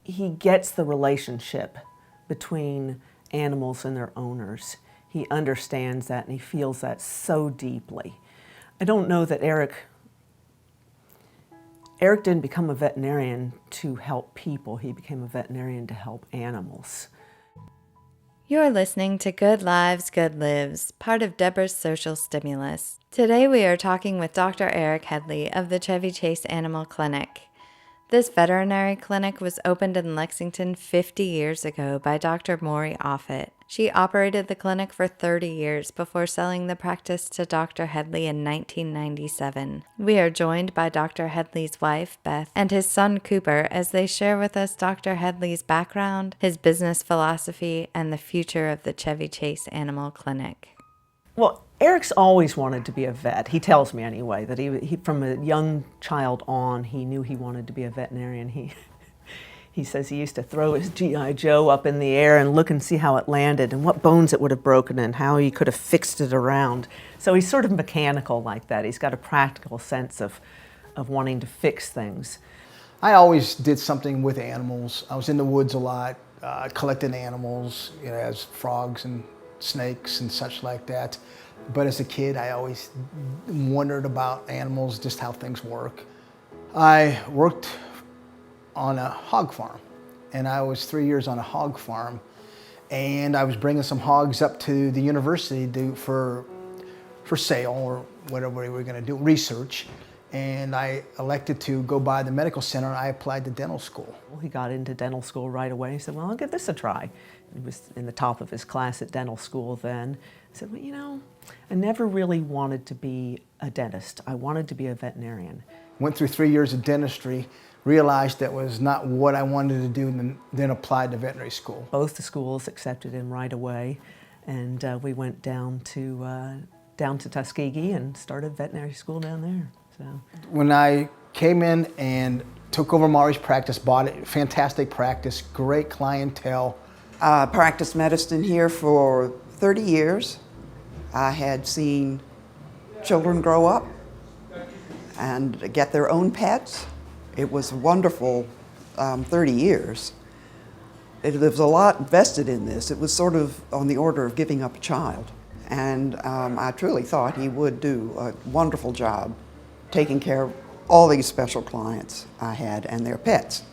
he gets the relationship between animals and their owners. He understands that and he feels that so deeply. I don't know that Eric didn't become a veterinarian to help people. He became a veterinarian to help animals. You're listening to Good Lives, Good Lives, part of Deborah's Social Stimulus. Today we are talking with Dr. Eric Headley of the Chevy Chase Animal Clinic. This veterinary clinic was opened in Lexington 50 years ago by Dr. Maury Offutt. She operated the clinic for 30 years before selling the practice to Dr. Headley in 1997. We are joined by Dr. Headley's wife, Beth, and his son, Cooper, as they share with us Dr. Headley's background, his business philosophy, and the future of the Chevy Chase Animal Clinic. Well, Eric's always wanted to be a vet. He tells me anyway that he from a young child on, he knew he wanted to be a veterinarian. He says he used to throw his G.I. Joe up in the air and look and see how it landed and what bones it would have broken and how he could have fixed it around. So he's sort of mechanical like that. He's got a practical sense of wanting to fix things. I always did something with animals. I was in the woods a lot, collecting animals, as frogs and snakes and such like that. But as a kid, I always wondered about animals, just how things work. I worked on a hog farm, and I was 3 years on a hog farm, and I was bringing some hogs up to the university for sale or whatever we were going to do, research. And I elected to go by the medical center, and I applied to dental school. Well, he got into dental school right away. He said, well, I'll give this a try. He was in the top of his class at dental school then. I said, well, I never really wanted to be a dentist. I wanted to be a veterinarian. Went through 3 years of dentistry, realized that was not what I wanted to do, and then applied to veterinary school. Both the schools accepted him right away, and we went down to Tuskegee and started veterinary school down there. So. When I came in and took over Maury's practice, bought it, fantastic practice, great clientele. Practiced medicine here for 30 years. I had seen children grow up and get their own pets. It was wonderful 30 years. There was a lot vested in this. It was sort of on the order of giving up a child. And I truly thought he would do a wonderful job taking care of all these special clients I had and their pets.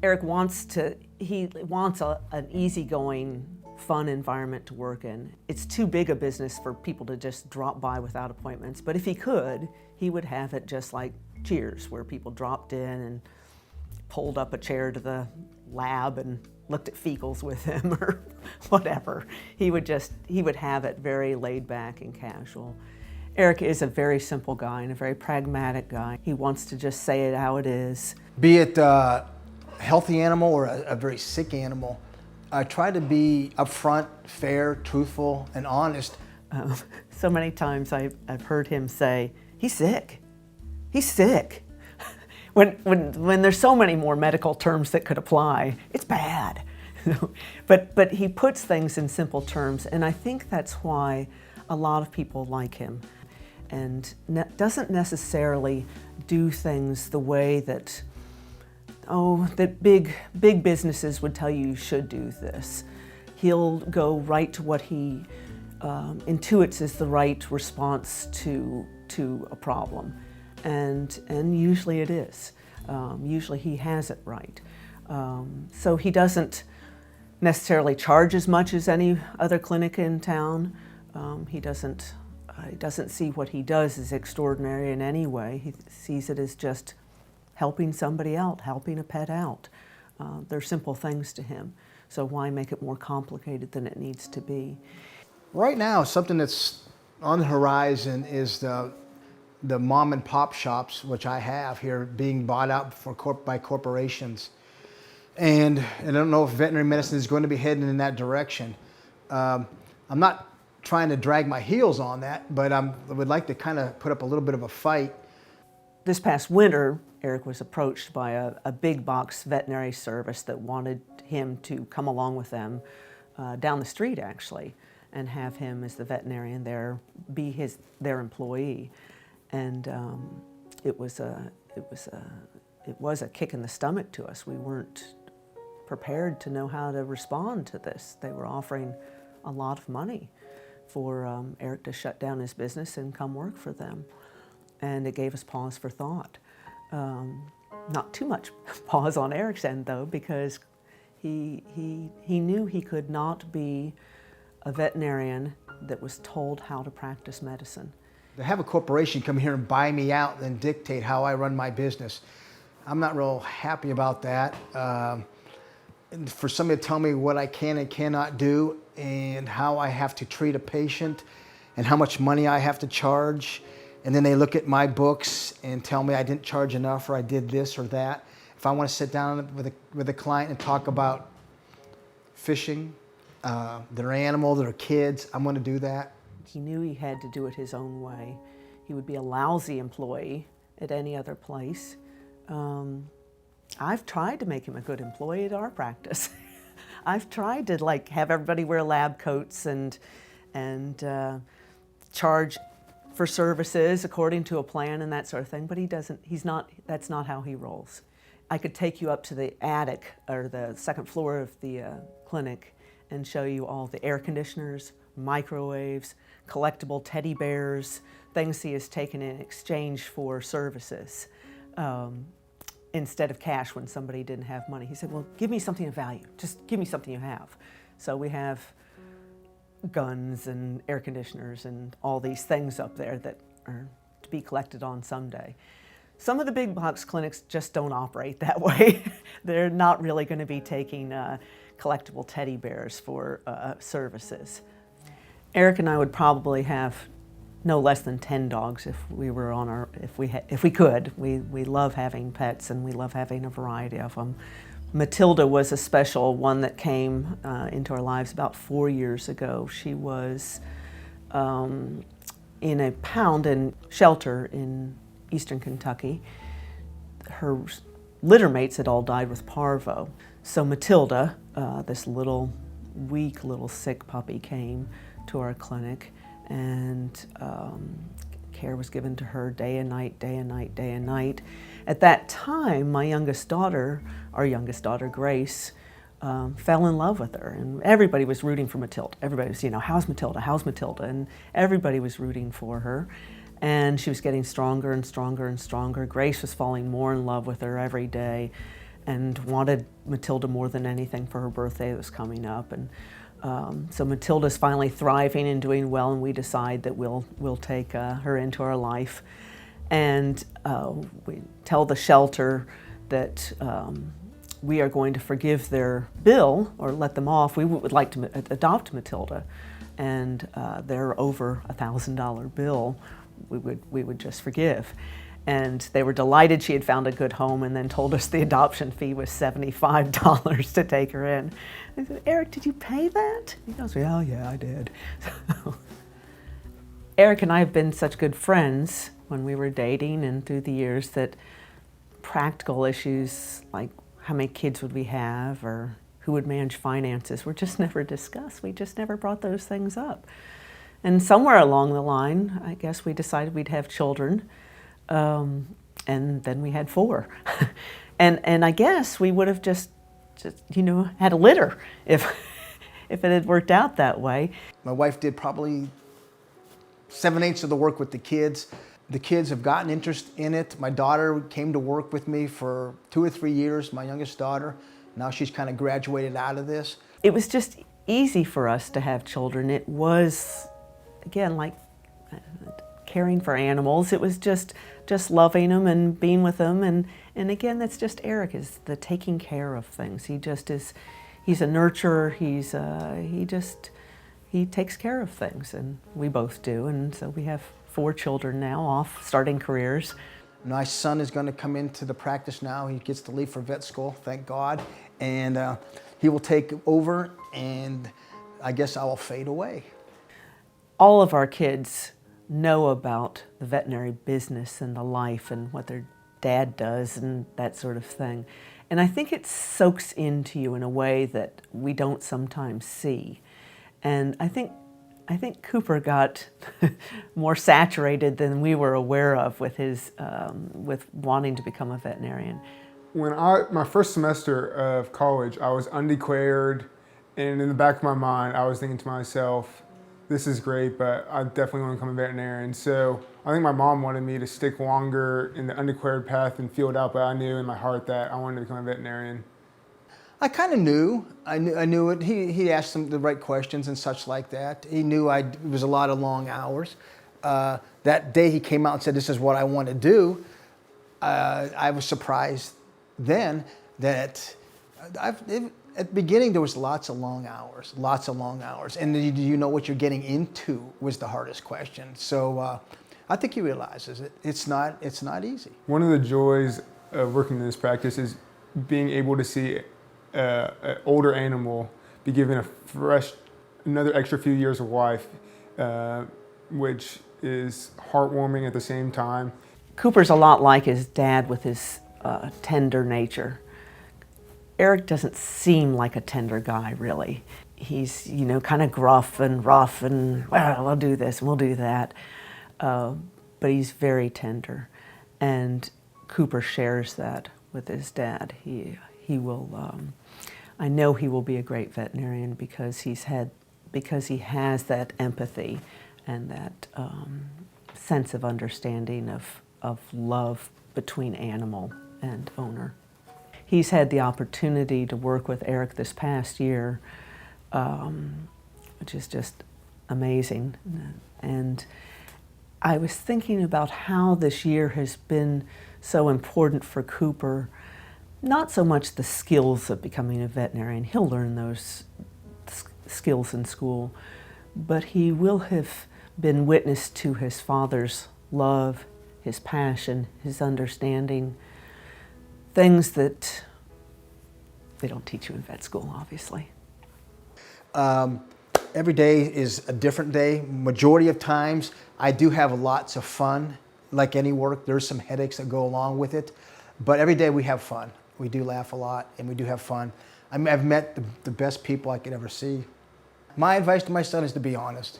Eric wants an easygoing, fun environment to work in. It's too big a business for people to just drop by without appointments, but if he could, he would have it just like Cheers, where people dropped in and pulled up a chair to the lab and looked at fecals with him or whatever. He would have it very laid back and casual. Eric is a very simple guy and a very pragmatic guy. He wants to just say it how it is. Be it a healthy animal or a very sick animal, I try to be upfront, fair, truthful, and honest. So many times I've heard him say, he's sick. He's sick. When there's so many more medical terms that could apply, it's bad. But he puts things in simple terms, and I think that's why a lot of people like him, and doesn't necessarily do things the way that big businesses would tell you should do this. He'll go right to what he intuits is the right response to a problem, and usually it is. Usually he has it right. So he doesn't necessarily charge as much as any other clinic in town. He doesn't see what he does as extraordinary in any way. He sees it as just helping somebody out, helping a pet out. They're simple things to him. So why make it more complicated than it needs to be? Right now, something that's on the horizon is the mom and pop shops, which I have here, being bought out by corporations. And I don't know if veterinary medicine is going to be heading in that direction. I'm not trying to drag my heels on that, but I would like to kind of put up a little bit of a fight. This past winter, Eric was approached by a big box veterinary service that wanted him to come along with them down the street, actually, and have him as the veterinarian there, be their employee. And it was a kick in the stomach to us. We weren't prepared to know how to respond to this. They were offering a lot of money for Eric to shut down his business and come work for them. And it gave us pause for thought. Not too much pause on Eric's end, though, because he knew he could not be a veterinarian that was told how to practice medicine. To have a corporation come here and buy me out and then dictate how I run my business, I'm not real happy about that. And for somebody to tell me what I can and cannot do and how I have to treat a patient and how much money I have to charge, and then they look at my books and tell me I didn't charge enough or I did this or that. If I want to sit down with a client and talk about fishing, their animal, their kids, I'm going to do that. He knew he had to do it his own way. He would be a lousy employee at any other place. I've tried to make him a good employee at our practice. I've tried to have everybody wear lab coats and charge for services according to a plan and that sort of thing, but that's not how he rolls. I could take you up to the attic or the second floor of the clinic and show you all the air conditioners, microwaves, collectible teddy bears, things he has taken in exchange for services. Instead of cash when somebody didn't have money. He said, well, give me something of value. Just give me something you have. So we have guns and air conditioners and all these things up there that are to be collected on someday. Some of the big box clinics just don't operate that way. They're not really going to be taking collectible teddy bears for services. Eric and I would probably have no less than 10 dogs if we were if we could. We love having pets and we love having a variety of them. Matilda was a special one that came into our lives about 4 years ago. She was in a pound and shelter in eastern Kentucky. Her litter mates had all died with parvo. So Matilda, this little weak, little sick puppy, came to our clinic, and care was given to her day and night, day and night, day and night. At that time, our youngest daughter, Grace, fell in love with her, and everybody was rooting for Matilda. Everybody was, how's Matilda, how's Matilda? And everybody was rooting for her. And she was getting stronger and stronger and stronger. Grace was falling more in love with her every day and wanted Matilda more than anything for her birthday that was coming up. And so Matilda's finally thriving and doing well, and we decide that we'll take her into our life. And we tell the shelter that we are going to forgive their bill or let them off. We would like to adopt Matilda, and their over $1,000 bill we would just forgive. And they were delighted she had found a good home, and then told us the adoption fee was $75 to take her in. I said, Eric, did you pay that? He goes, well, yeah, I did. So, Eric and I have been such good friends when we were dating and through the years that practical issues like how many kids would we have or who would manage finances were just never discussed. We just never brought those things up. And somewhere along the line, I guess we decided we'd have children. And then we had 4. and I guess we would have just had a litter if it had worked out that way. My wife did probably 7/8 of the work with the kids. The kids have gotten interest in it. My daughter came to work with me for 2 or 3 years, my youngest daughter. Now she's kind of graduated out of this. It was just easy for us to have children. It was, again, like caring for animals. It was just loving them and being with them. And again, that's just Eric, is the taking care of things. He just is, he's a nurturer. He takes care of things, and we both do. And so we have 4 children now, off starting careers. My son is going to come into the practice now. He gets to leave for vet school, thank God. And he will take over, and I guess I will fade away. All of our kids know about the veterinary business and the life and what their dad does and that sort of thing. And I think it soaks into you in a way that we don't sometimes see. And I think Cooper got more saturated than we were aware of with his with wanting to become a veterinarian. When my first semester of college, I was undeclared, and in the back of my mind, I was thinking to myself, this is great, but I definitely want to become a veterinarian. So I think my mom wanted me to stick longer in the undeclared path and feel it out, but I knew in my heart that I wanted to become a veterinarian. I kind of knew. I knew it. He asked some the right questions and such like that. He knew it was a lot of long hours. That day he came out and said, "This is what I want to do." I was surprised then that at the beginning there was lots of long hours, and do you know what you're getting into was the hardest question. So I think he realizes it. It's not easy. One of the joys of working in this practice is being able to see an older animal be given another extra few years of life, which is heartwarming at the same time. Cooper's a lot like his dad with his tender nature. Eric doesn't seem like a tender guy, really. He's, kind of gruff and rough and, well, I'll do this and we'll do that. But he's very tender. And Cooper shares that with his dad. He will, I know he will be a great veterinarian because he has that empathy and that sense of understanding of love between animal and owner. He's had the opportunity to work with Eric this past year, which is just amazing. And I was thinking about how this year has been so important for Cooper. Not so much the skills of becoming a veterinarian. He'll learn those skills in school, but he will have been witness to his father's love, his passion, his understanding, things that they don't teach you in vet school, obviously. Every day is a different day. Majority of times, I do have lots of fun. Like any work, there's some headaches that go along with it, but every day we have fun. We do laugh a lot, and we do have fun. I've met the best people I could ever see. My advice to my son is to be honest.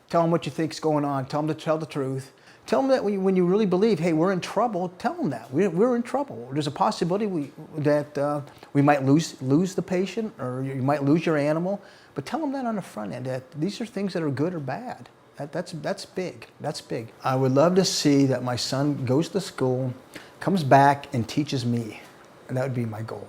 Tell him what you think's going on. Tell him to tell the truth. Tell him that when you really believe, hey, we're in trouble, tell him that. We're in trouble. There's a possibility that we might lose the patient, or you might lose your animal, but tell him that on the front end, that these are things that are good or bad. That's big. That's big. I would love to see that my son goes to school, comes back, and teaches me. And that would be my goal.